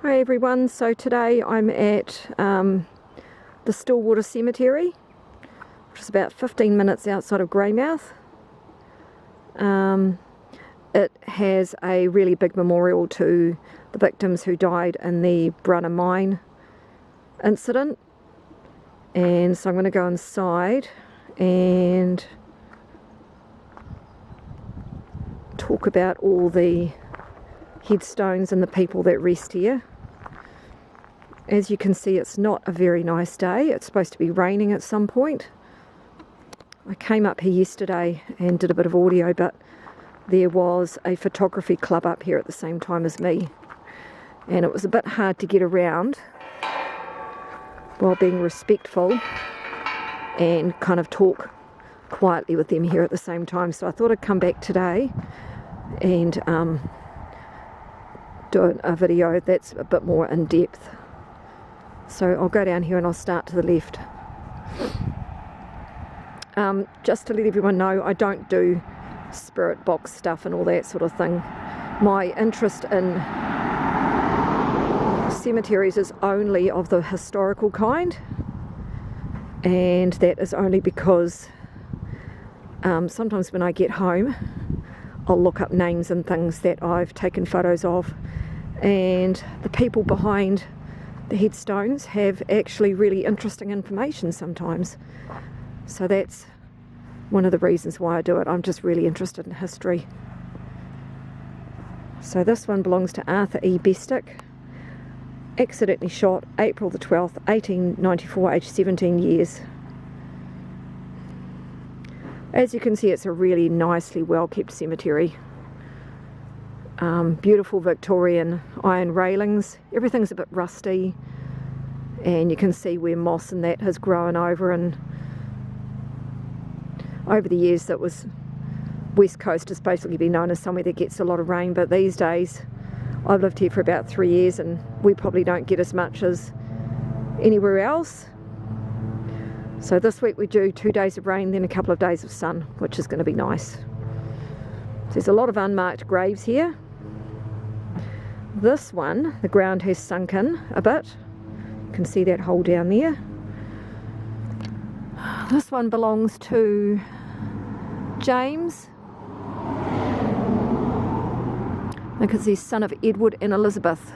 Hi everyone, so today I'm at the Stillwater Cemetery, which is about 15 minutes outside of Greymouth. It has a really big memorial to the victims who died in the Brunner mine incident, and so I'm going to go inside and talk about all the headstones and the people that rest here. As you can see, it's not a very nice day. It's supposed to be raining at some point. I came up here yesterday and did a bit of audio, but there was a photography club up here at the same time as me, and it was a bit hard to get around while being respectful and kind of talk quietly with them here at the same time. So I thought I'd come back today and do a video that's a bit more in depth. So I'll go down here and I'll start to the left. Just to let everyone know, I don't do spirit box stuff and all that sort of thing. My interest in cemeteries is only of the historical kind, and that is only because sometimes when I get home I'll look up names and things that I've taken photos of, and the people behind the headstones have actually really interesting information sometimes. So that's one of the reasons why I do it. I'm just really interested in history. So this one belongs to Arthur E. Bestick. Accidentally shot April the 12th, 1894, aged 17 years. As you can see, it's a really nicely well kept cemetery. Beautiful Victorian iron railings. Everything's a bit rusty, and you can see where moss and that has grown over, and over the years that was West Coast has basically been known as somewhere that gets a lot of rain, but these days I've lived here for about 3 years and we probably don't get as much as anywhere else. So this week we do 2 days of rain, then a couple of days of sun, which is going to be nice. There's a lot of unmarked graves here. This one, the ground has sunk in a bit. You can see that hole down there. This one belongs to James. I think it's the son of Edward and Elizabeth.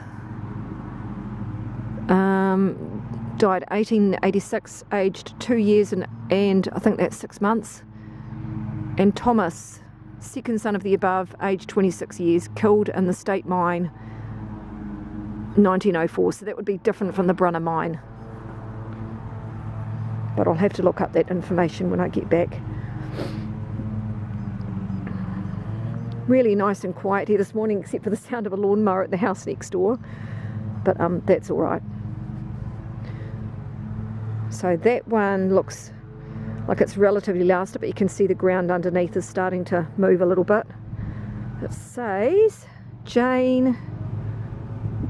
Died 1886, aged 2 years and I think that's 6 months. And Thomas, second son of the above, aged 26 years, killed in the state mine 1904. So that would be different from the Brunner mine, but I'll have to look up that information when I get back. Really nice and quiet here this morning, except for the sound of a lawnmower at the house next door, but that's all right. So that one looks like it's relatively lasted, but you can see the ground underneath is starting to move a little bit. It says Jane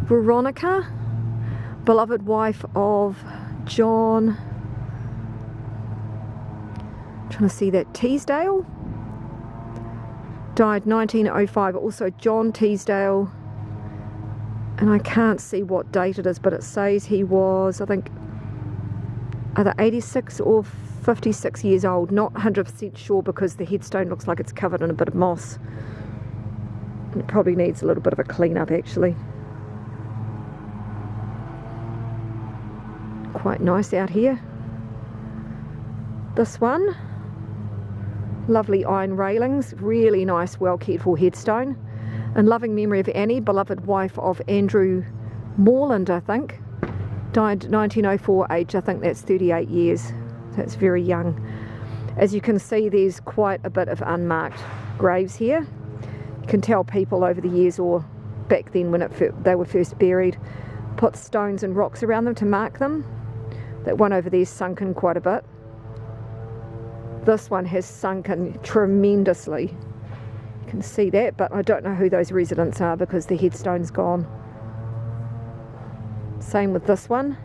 Veronica, beloved wife of John, trying to see that, Teasdale, died 1905. Also John Teasdale, and I can't see what date it is, but it says he was, I think, either 86 or 56 years old. Not 100% sure because the headstone looks like it's covered in a bit of moss. It probably needs a little bit of a clean up actually. Quite nice out here. This one, lovely iron railings, really nice, well cared for headstone. In loving memory of Annie, beloved wife of Andrew Morland, I think. Died 1904, age I think that's 38 years. That's very young. As you can see, there's quite a bit of unmarked graves here. You can tell people over the years, or back then when they were first buried, put stones and rocks around them to mark them. That one over there's sunk in quite a bit. This one has sunk in tremendously. You can see that, but I don't know who those residents are because the headstone's gone. Same with this one.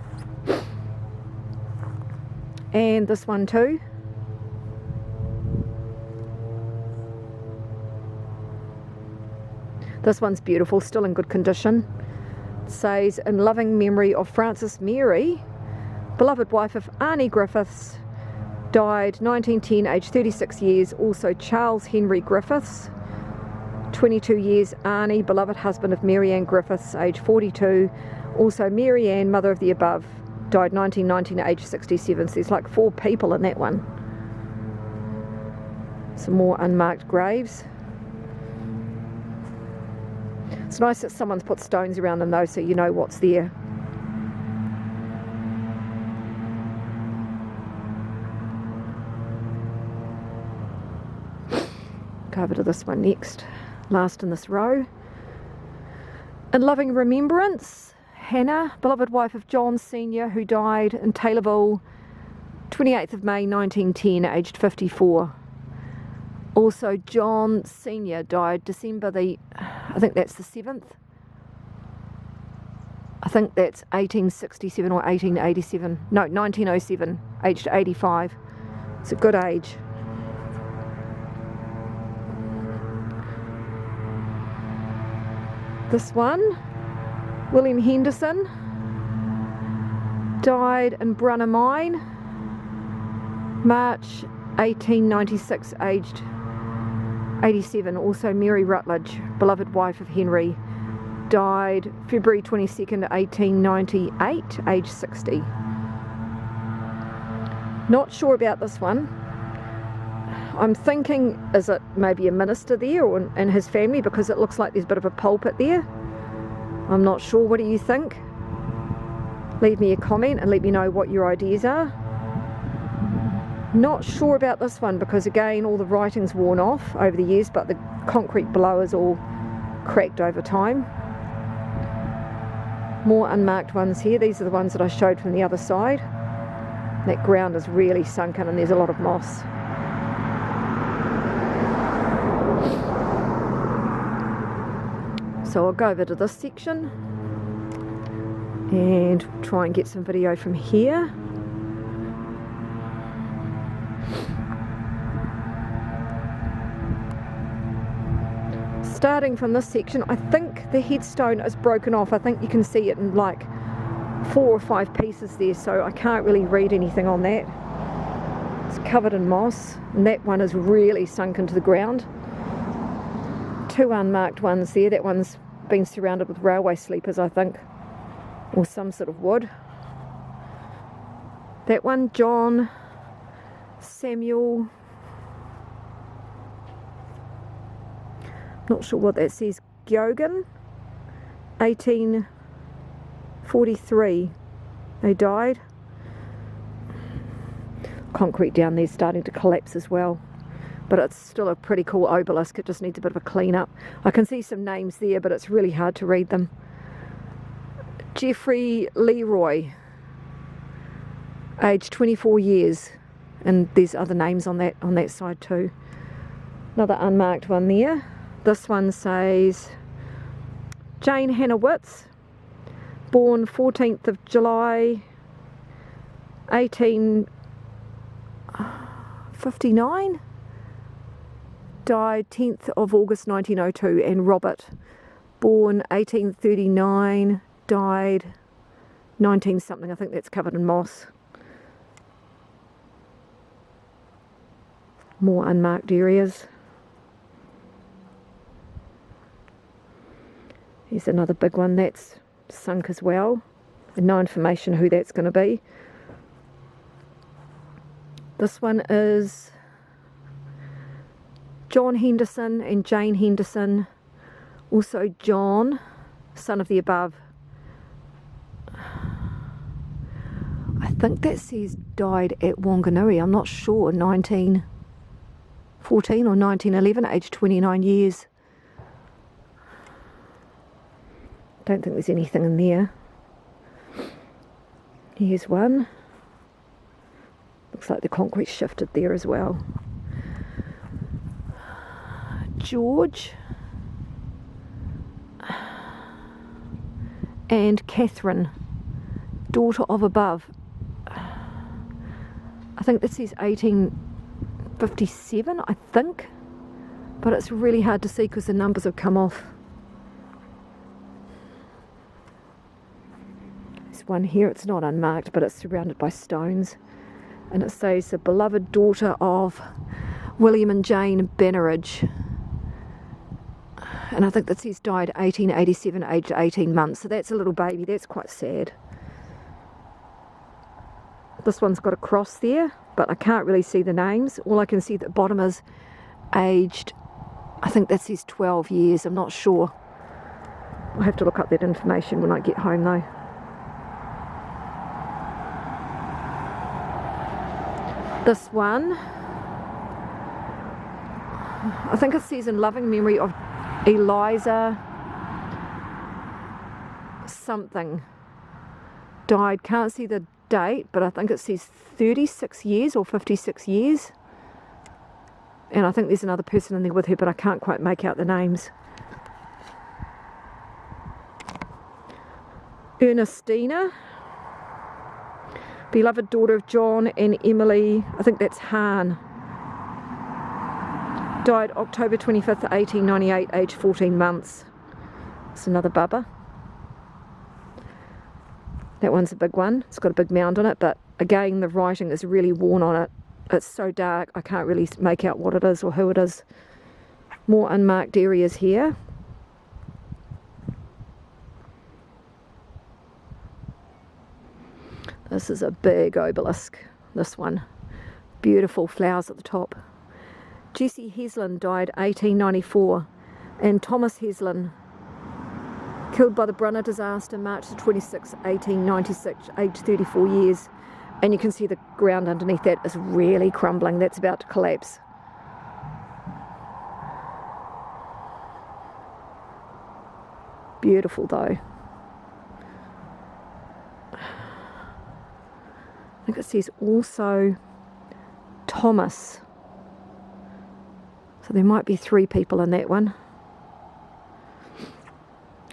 And this one too. This one's beautiful, still in good condition. says, in loving memory of Frances Mary, beloved wife of Arnie Griffiths, died 1910, aged 36 years. Also Charles Henry Griffiths, 22 years. Arnie, beloved husband of Mary Ann Griffiths, aged 42. Also Mary Ann, mother of the above, died 1919, aged 67. So there's like 4 people in that one. Some more unmarked graves. It's nice that someone's put stones around them though, so you know what's there. Go over to this one next, last in this row. In loving remembrance, Hannah, beloved wife of John Sr., who died in Taylorville 28th of May 1910, aged 54. Also John Sr. died December the, I think that's the 7th. I think that's 1867 or 1887. No, 1907, aged 85. It's a good age. This one, William Henderson, died in Brunner Mine, March 1896, aged 87. Also Mary Rutledge, beloved wife of Henry, died February 22nd, 1898, aged 60. Not sure about this one. I'm thinking, is it maybe a minister there or and his family, because it looks like there's a bit of a pulpit there. I'm not sure. What do you think? Leave me a comment and let me know what your ideas are. Not sure about this one because again all the writing's worn off over the years, but the concrete below is all cracked over time. More unmarked ones here. These are the ones that I showed from the other side. That ground is really sunken and there's a lot of moss. So I'll go over to this section and try and get some video from here. Starting from this section, I think the headstone is broken off. I think you can see it in like 4 or 5 pieces there, so I can't really read anything on that. It's covered in moss, and that one is really sunk into the ground. 2 unmarked ones there. That one's been surrounded with railway sleepers, I think, or some sort of wood. That one, John Samuel, not sure what that says, Giogan, 1843, they died. Concrete down there starting to collapse as well, but it's still a pretty cool obelisk. It just needs a bit of a clean up. I can see some names there, but it's really hard to read them. Jeffrey Leroy, aged 24 years, and there's other names on that side too. Another unmarked one there. This one says Jane Hannowitz, born 14th of July 1859, died 10th of August 1902, and Robert, born 1839, died 19 something. I think that's covered in moss. More unmarked areas. Here's another big one that's sunk as well, and no information who that's going to be. This one is John Henderson and Jane Henderson, also John, son of the above. I think that says died at Wanganui. I'm not sure, 1914 or 1911, aged 29 years. Don't think there's anything in there. Here's one. Looks like the concrete shifted there as well. George and Catherine, daughter of above. I think this says 1857, I think, but it's really hard to see because the numbers have come off. one here. It's not unmarked, but it's surrounded by stones. And it says the beloved daughter of William and Jane Banneridge. And I think that says died 1887, aged 18 months. So that's a little baby. That's quite sad. This one's got a cross there, but I can't really see the names. All I can see at the bottom is aged, I think that says 12 years. I'm not sure. I'll have to look up that information when I get home though. This one, I think it says in loving memory of Eliza something. Died, can't see the date, but I think it says 36 years or 56 years. And I think there's another person in there with her, but I can't quite make out the names. Ernestina, beloved daughter of John and Emily, I think that's Hahn. Died October 25th, 1898, aged 14 months. It's another bubba. That one's a big one. It's got a big mound on it, but again, the writing is really worn on it. It's so dark, I can't really make out what it is or who it is. More unmarked areas here. This is a big obelisk, this one. Beautiful flowers at the top. Jesse Heslin died 1894, and Thomas Heslin, killed by the Brunner disaster, March the 26th, 1896, aged 34 years. And you can see the ground underneath that is really crumbling. That's about to collapse. Beautiful though. I think it says also Thomas. So there might be 3 people in that one.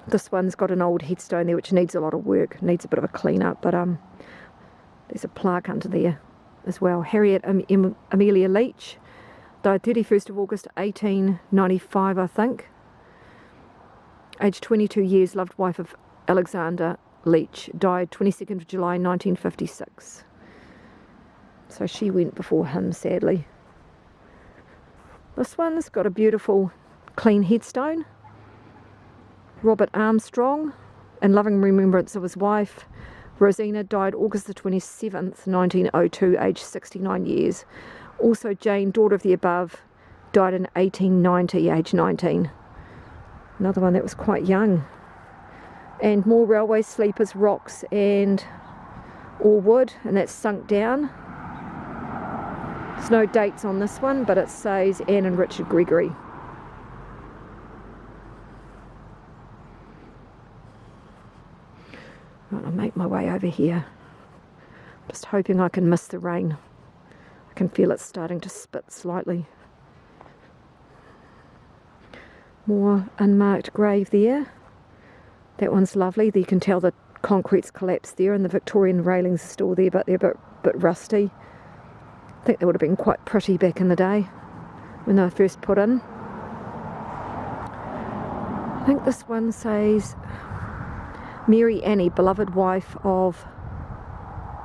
This one's got an old headstone there which needs a lot of work, needs a bit of a clean up, but there's a plaque under there as well. Harriet Amelia Leach died 31st of August 1895, I think. Aged 22 years, loved wife of Alexander Leach. Died 22nd of July 1956. So she went before him, sadly. This one's got a beautiful clean headstone. Robert Armstrong, in loving remembrance of his wife. Rosina died August the 27th, 1902, aged 69 years. Also Jane, daughter of the above, died in 1890, aged 19. Another one that was quite young. And more railway sleepers, rocks and all wood, and that's sunk down. There's no dates on this one, but it says Anne and Richard Gregory. Right, I'll make my way over here. Just hoping I can miss the rain. I can feel it starting to spit slightly. More unmarked grave there. That one's lovely. You can tell the concrete's collapsed there and the Victorian railings are still there, but they're a bit rusty. I think they would have been quite pretty back in the day when they were first put in. I think this one says Mary Annie, beloved wife of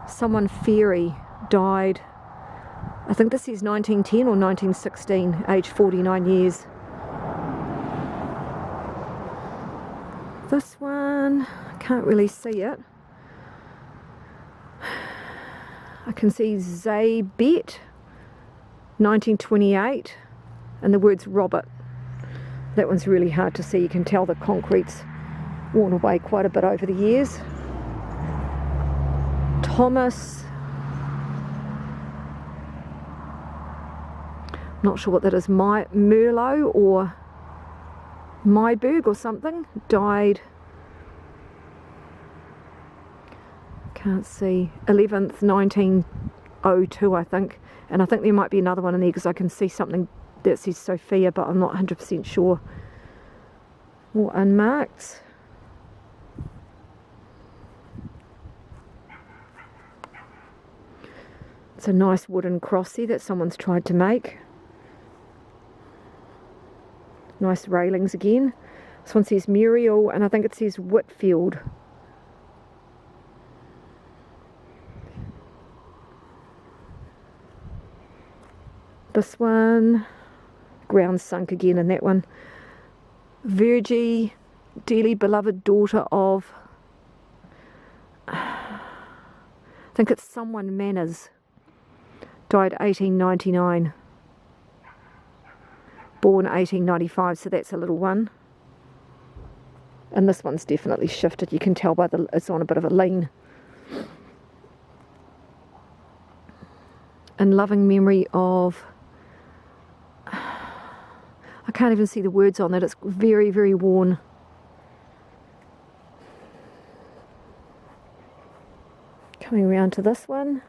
someone Ferry, died, I think this is 1910 or 1916, aged 49 years. This one, I can't really see it. I can see Zaybet, 1928, and the words Robert. That one's really hard to see. You can tell the concrete's worn away quite a bit over the years. Thomas, not sure what that is, Merlot or Myberg or something, died, can't see, 11th, 1902, I think. And I think there might be another one in there because I can see something that says Sophia, but I'm not 100% sure. More unmarked. It's a nice wooden cross there that someone's tried to make. Nice railings again. This one says Muriel, and I think it says Whitfield. This one, ground sunk again in that one. Virgie, dearly beloved daughter of, I think it's someone Manners, died 1899, born 1895, so that's a little one. And this one's definitely shifted, you can tell by it's on a bit of a lean. In loving memory of, I can't even see the words on that, it's very, very worn. Coming around to this one,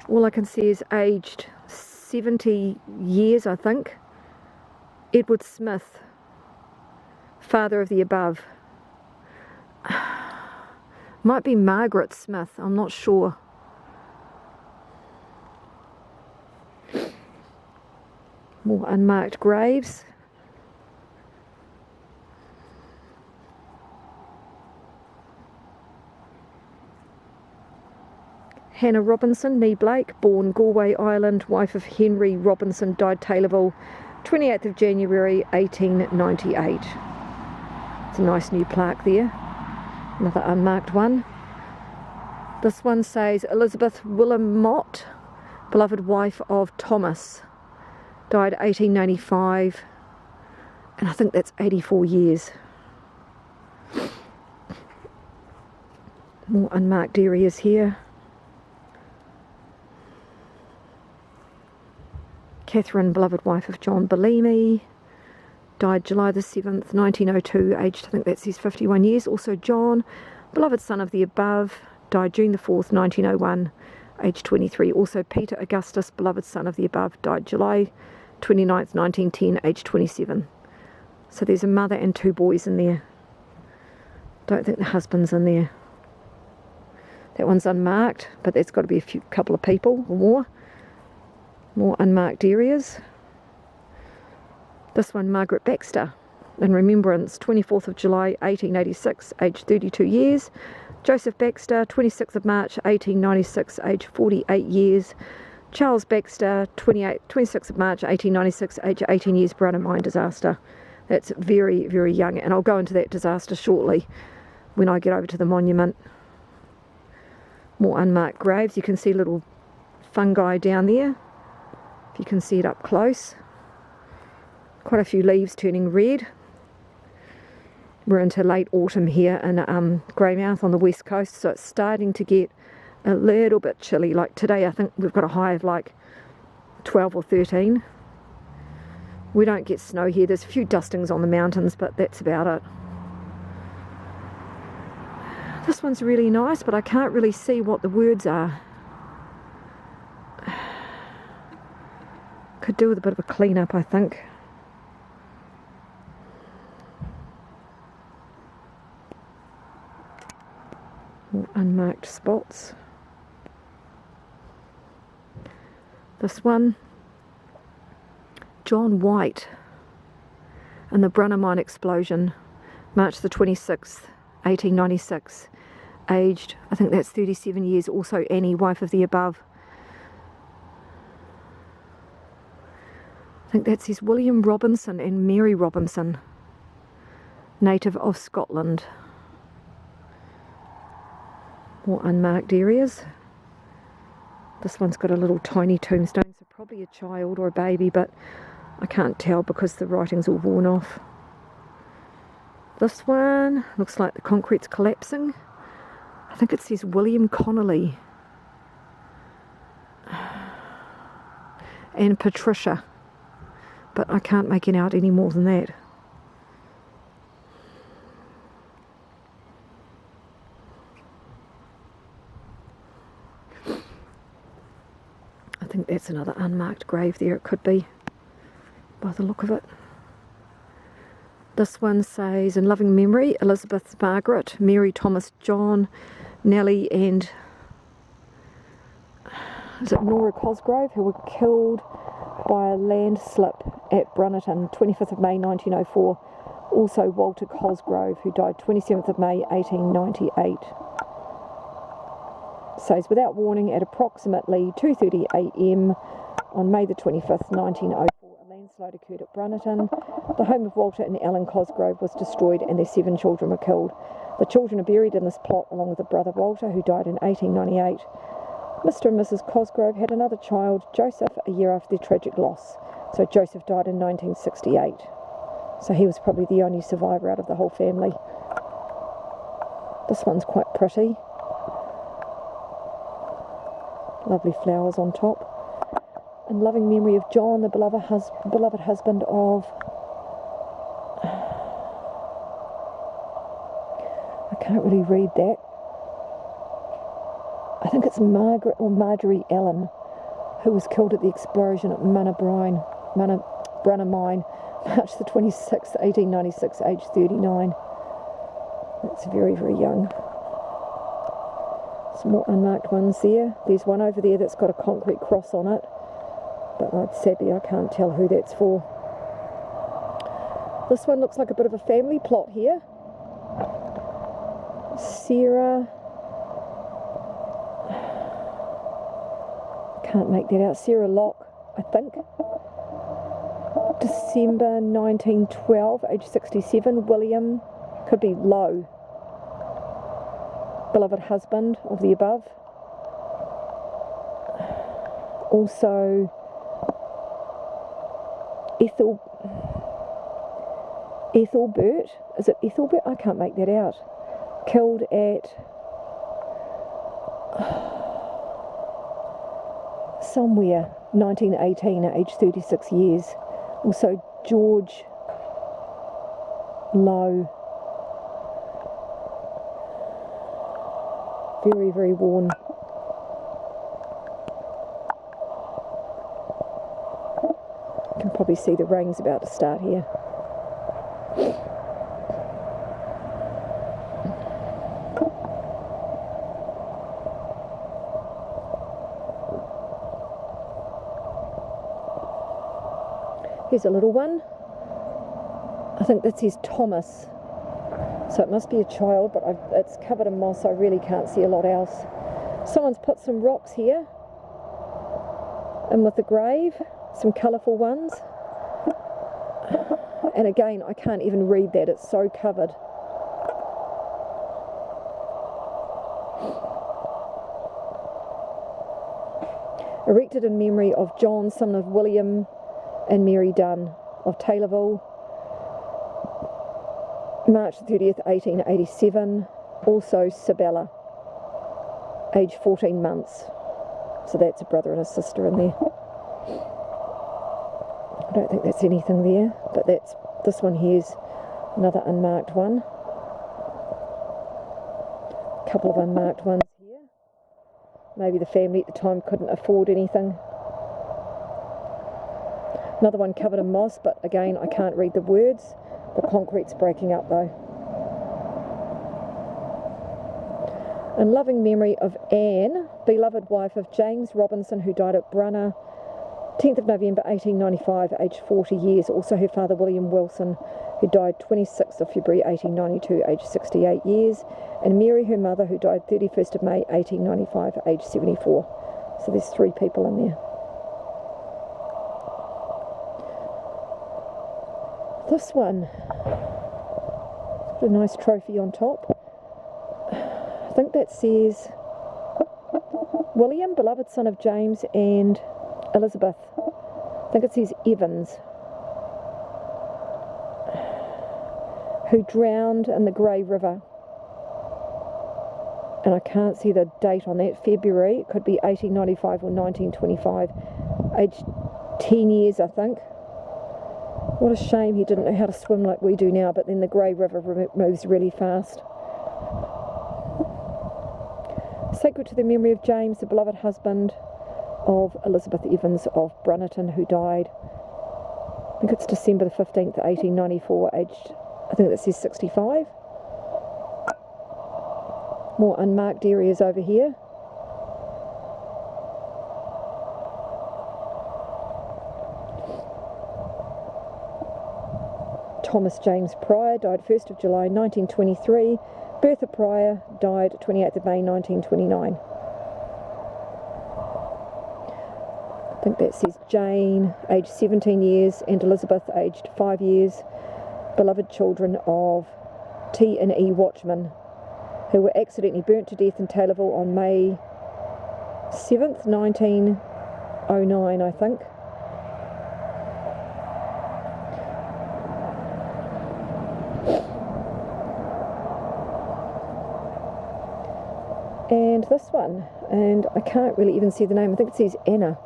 all I can see is aged 70 years, I think. Edward Smith, father of the above. Might be Margaret Smith, I'm not sure. More unmarked graves. Hannah Robinson, nee Blake, born Galway Island, wife of Henry Robinson, died Taylorville, 28th of January 1898. It's a nice new plaque there. Another unmarked one. This one says Elizabeth Willamott, beloved wife of Thomas, died 1895, and I think that's 84 years. More unmarked areas here. Catherine, beloved wife of John Bellamy, died July the 7th, 1902, aged, I think that says 51 years. Also John, beloved son of the above, died June the 4th, 1901, aged 23. Also Peter Augustus, beloved son of the above, died July 29th, 1910, aged 27. So there's a mother and two boys in there. Don't think the husband's in there. That one's unmarked, but that's got to be a couple of people or more. More unmarked areas. This one, Margaret Baxter, in remembrance, 24th of July 1886, aged 32 years. Joseph Baxter, 26th of March 1896, aged 48 years. Charles Baxter, 26th of March 1896, aged 18 years, Brunner mine disaster. That's very, very young, and I'll go into that disaster shortly when I get over to the monument. More unmarked graves. You can see little fungi down there, if you can see it up close. Quite a few leaves turning red. We're into late autumn here in Greymouth on the west coast, so it's starting to get a little bit chilly. Like today I think we've got a high of like 12 or 13. We don't get snow here. There's a few dustings on the mountains, but that's about it. This one's really nice, but I can't really see what the words are. Could do with a bit of a clean up, I think. More unmarked spots. This one, John White and the Brunner mine explosion, March the 26th, 1896, aged, I think that's 37 years. Also Annie, wife of the above. I think that says William Robinson and Mary Robinson, native of Scotland. More unmarked areas. This one's got a little tiny tombstone, so probably a child or a baby, but I can't tell because the writing's all worn off. This one looks like the concrete's collapsing. I think it says William Connolly and Patricia, but I can't make it out any more than that. I think that's another unmarked grave there, it could be, by the look of it. This one says, in loving memory, Elizabeth Margaret, Mary Thomas John, Nellie and, is it Nora Cosgrove, who were killed by a landslip at Brunnerton, 25th of May 1904. Also Walter Cosgrove, who died 27th of May 1898. Says, without warning, at approximately 2:30 a.m. on May the 25th, 1904, a landslide occurred at Brunnerton. The home of Walter and Ellen Cosgrove was destroyed and their 7 children were killed. The children are buried in this plot along with the brother Walter, who died in 1898. Mr. and Mrs. Cosgrove had another child, Joseph, a year after their tragic loss. So Joseph died in 1968. So he was probably the only survivor out of the whole family. This one's quite pretty. Lovely flowers on top. In loving memory of John, the beloved husband of... I can't really read that. I think it's Margaret or Marjorie Allen, who was killed at the explosion at Brunner Mine, March the 26th, 1896, aged 39. That's very, very young. Some more unmarked ones there. There's one over there that's got a concrete cross on it, but sadly I can't tell who that's for. This one looks like a bit of a family plot here. Sarah, can't make that out, Sarah Locke, I think. December 1912, age 67, William, could be Lowe, beloved husband of the above. Also, Ethelbert, is it Ethelbert? I can't make that out. Killed at somewhere, 1918, at age 36 years. Also George Lowe, very, very worn. You can probably see the rain's about to start here. Here's a little one. I think that says Thomas. So it must be a child, but it's covered in moss, so I really can't see a lot else. Someone's put some rocks here. And with the grave, some colourful ones. And again, I can't even read that, it's so covered. Erected in memory of John, son of William and Mary Dunn of Taylorville, March 30th, 1887. Also Sabella, age 14 months. So that's a brother and a sister in there. I don't think that's anything there, but this one here's another unmarked one. A couple of unmarked ones here. Maybe the family at the time couldn't afford anything. Another one covered in moss, but again I can't read the words. The concrete's breaking up though. In loving memory of Anne, beloved wife of James Robinson, who died at Brunner, 10th of November 1895, aged 40 years. Also her father William Wilson, who died 26th of February 1892, aged 68 years. And Mary, her mother, who died 31st of May 1895, aged 74. So there's 3 people in there. This one, got a nice trophy on top. I think that says William, beloved son of James and Elizabeth. I think it says Evans, who drowned in the Grey River. And I can't see the date on that. February, it could be 1895 or 1925. Aged 10 years, I think. What a shame he didn't know how to swim like we do now, but then the Grey River moves really fast. Sacred to the memory of James, the beloved husband of Elizabeth Evans of Brunnerton, who died, I think it's December the 15th, 1894, aged, I think that says 65. More unmarked areas over here. Thomas James Pryor died 1st of July 1923. Bertha Pryor died 28th of May 1929. think that says Jane, aged 17 years, and Elizabeth, aged 5 years, beloved children of T&E watchmen, who were accidentally burnt to death in Taylorville on May 7th, 1909, I think. And this one, and I can't really even see the name, I think it says Anna,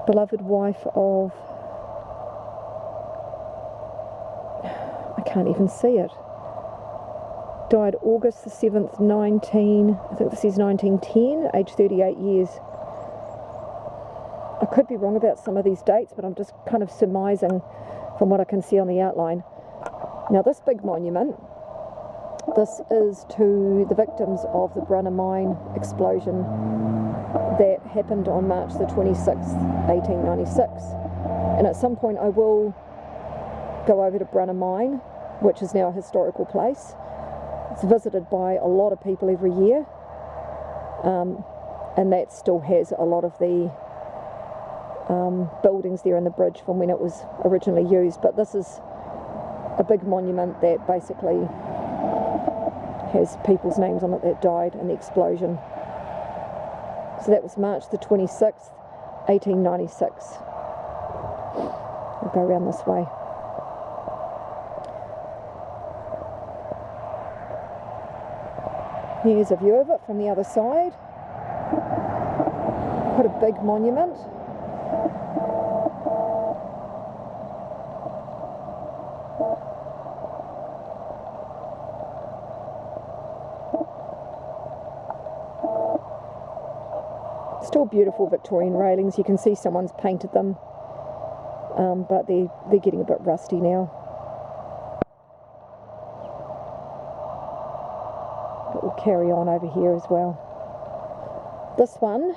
beloved wife of, I can't even see it, died August the 7th, I think this is 1910, age 38 years. I could be wrong about some of these dates, but I'm just kind of surmising from what I can see on the outline. Now this big monument, this is to the victims of the Brunner mine explosion that happened on March the 26th, 1896. And at some point I will go over to Brunner mine, which is now a historical place. It's visited by a lot of people every year, and that still has a lot of the buildings there in the bridge from when it was originally used. But this is a big monument that basically has people's names on it that died in the explosion. So that was March the 26th, 1896. We'll go around this way. Here's a view of it from the other side. Quite a big monument. Still beautiful Victorian railings. You can see someone's painted them, but they're getting a bit rusty now. But we'll carry on over here as well. This one,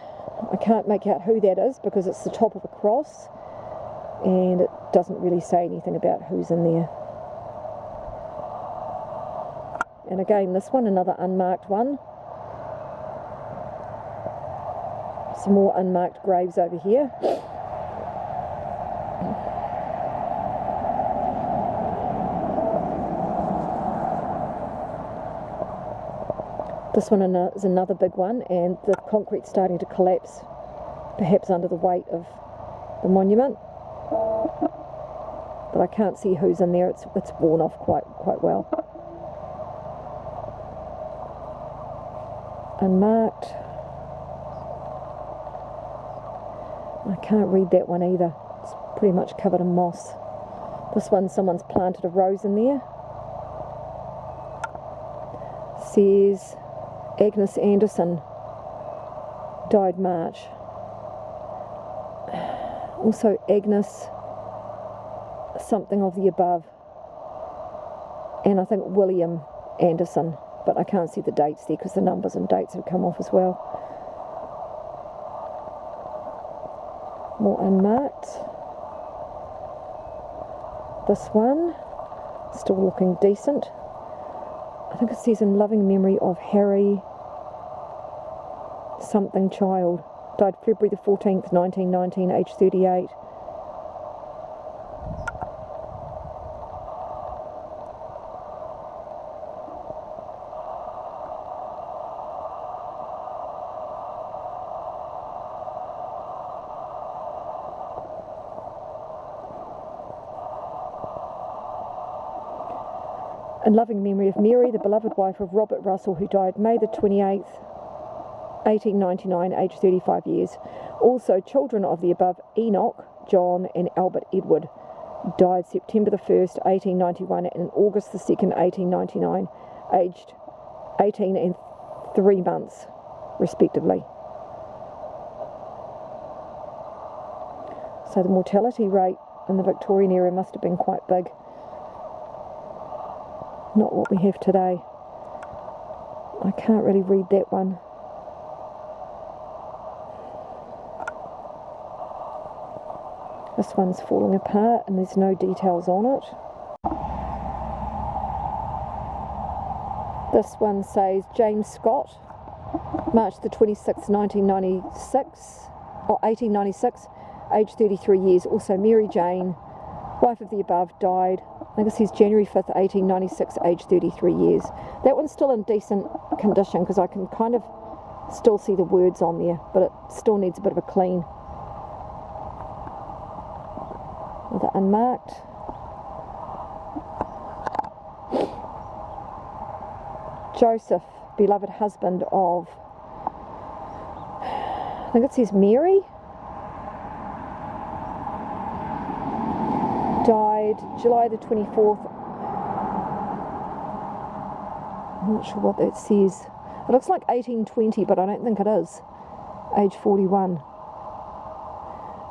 I can't make out who that is because it's the top of a cross and it doesn't really say anything about who's in there. And again, this one, another unmarked one. Some more unmarked graves over here. This one is another big one, and the concrete's starting to collapse, perhaps under the weight of the monument. But I can't see who's in there. It's worn off quite well. Unmarked. I can't read that one either. It's pretty much covered in moss. This one, someone's planted a rose in there. Says Agnes Anderson, died March. Also Agnes something of the above. And I think William Anderson, but I can't see the dates there because the numbers and dates have come off as well. More unmarked. This one, still looking decent. I think it says in loving memory of Harry something child. Died February the 14th, 1919, age 38. In loving memory of Mary, the beloved wife of Robert Russell, who died May the 28th, 1899, aged 35 years. Also, children of the above, Enoch, John, and Albert Edward, died September the 1st, 1891, and August the 2nd, 1899, aged 18 and 3 months, respectively. So the mortality rate in the Victorian era must have been quite big. Not what we have today. I can't really read that one. This one's falling apart and there's no details on it. This one says James Scott, March the 26th, 1996, 1896, age 33 years. Also Mary Jane, wife of the above, died, I think it says January 5th, 1896, age 33 years. That one's still in decent condition because I can kind of still see the words on there, but it still needs a bit of a clean. Another unmarked. Joseph, beloved husband of, I think it says Mary, died July the 24th. I'm not sure what that says. It looks like 1820, but I don't think it is. Age 41.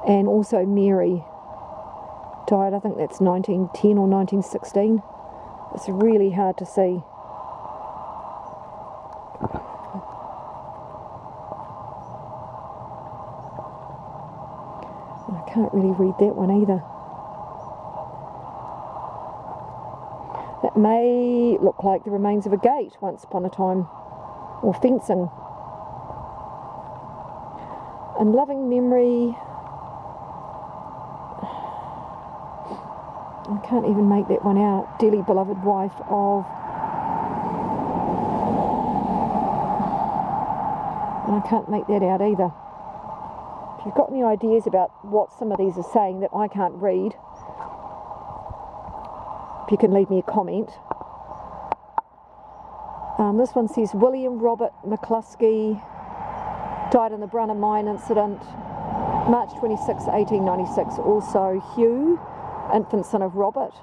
And also Mary died, I think that's 1910 or 1916. It's really hard to see. I can't really read that one either. That may look like the remains of a gate once upon a time, or fencing. In loving memory, I can't even make that one out. Dearly beloved wife of, and I can't make that out either. If you've got any ideas about what some of these are saying that I can't read, if you can leave me a comment. This one says William Robert McCluskey, died in the Brunner mine incident, March 26, 1896. Also Hugh, infant son of Robert.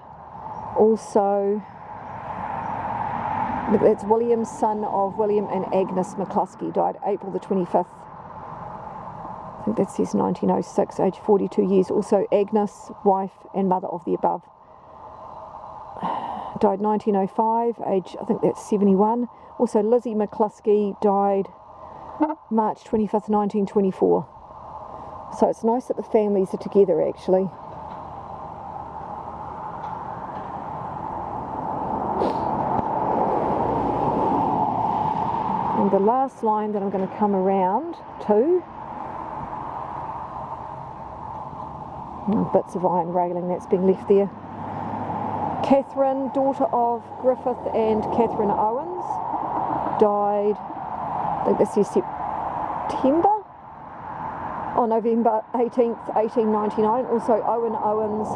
Also, that's William, son of William and Agnes McCluskey, died April the 25th. I think that says 1906, age 42 years. Also Agnes, wife and mother of the above, died 1905, age, I think that's 71. Also Lizzie McCluskey died March 25th, 1924. So it's nice that the families are together actually. And the last line that I'm going to come around to, bits of iron railing that's been left there. Catherine, daughter of Griffith and Catherine Owens, died, I think this is November 18th, 1899. Also Owen Owens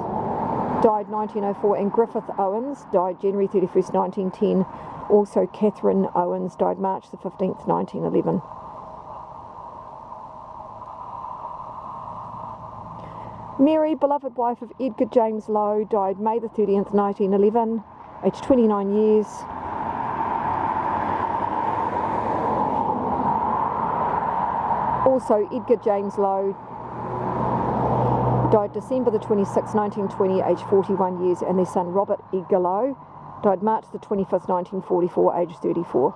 died 1904, and Griffith Owens died January 31st, 1910. Also Catherine Owens died March the 15th, 1911. Mary, beloved wife of Edgar James Lowe, died May the 30th, 1911, aged 29 years. Also Edgar James Lowe died December the 26th, 1920, aged 41 years, and their son Robert Edgar Lowe died March the 25th, 1944, aged 34.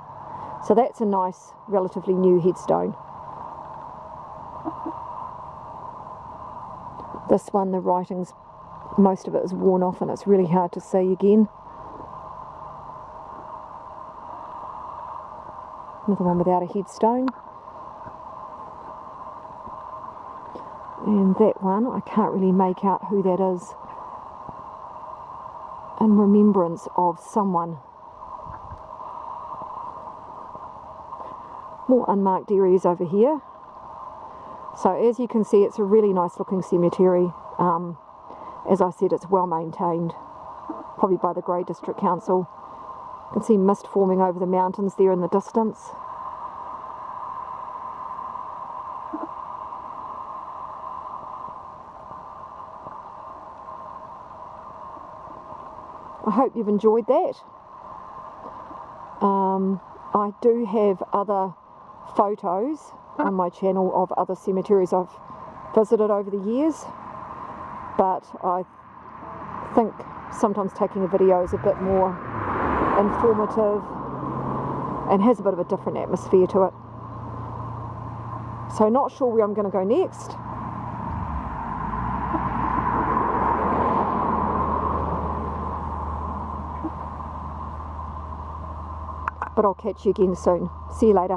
So that's a nice, relatively new headstone. This one, the writing's, most of it is worn off and it's really hard to see again. Another one without a headstone. And that one, I can't really make out who that is. In remembrance of someone. More unmarked areas over here. So as you can see, it's a really nice looking cemetery. As I said, it's well maintained, probably by the Grey District Council. You can see mist forming over the mountains there in the distance. I hope you've enjoyed that. I do have other photos on my channel of other cemeteries I've visited over the years, but I think sometimes taking a video is a bit more informative and has a bit of a different atmosphere to it. So not sure where I'm going to go next. But I'll catch you again soon. See you later.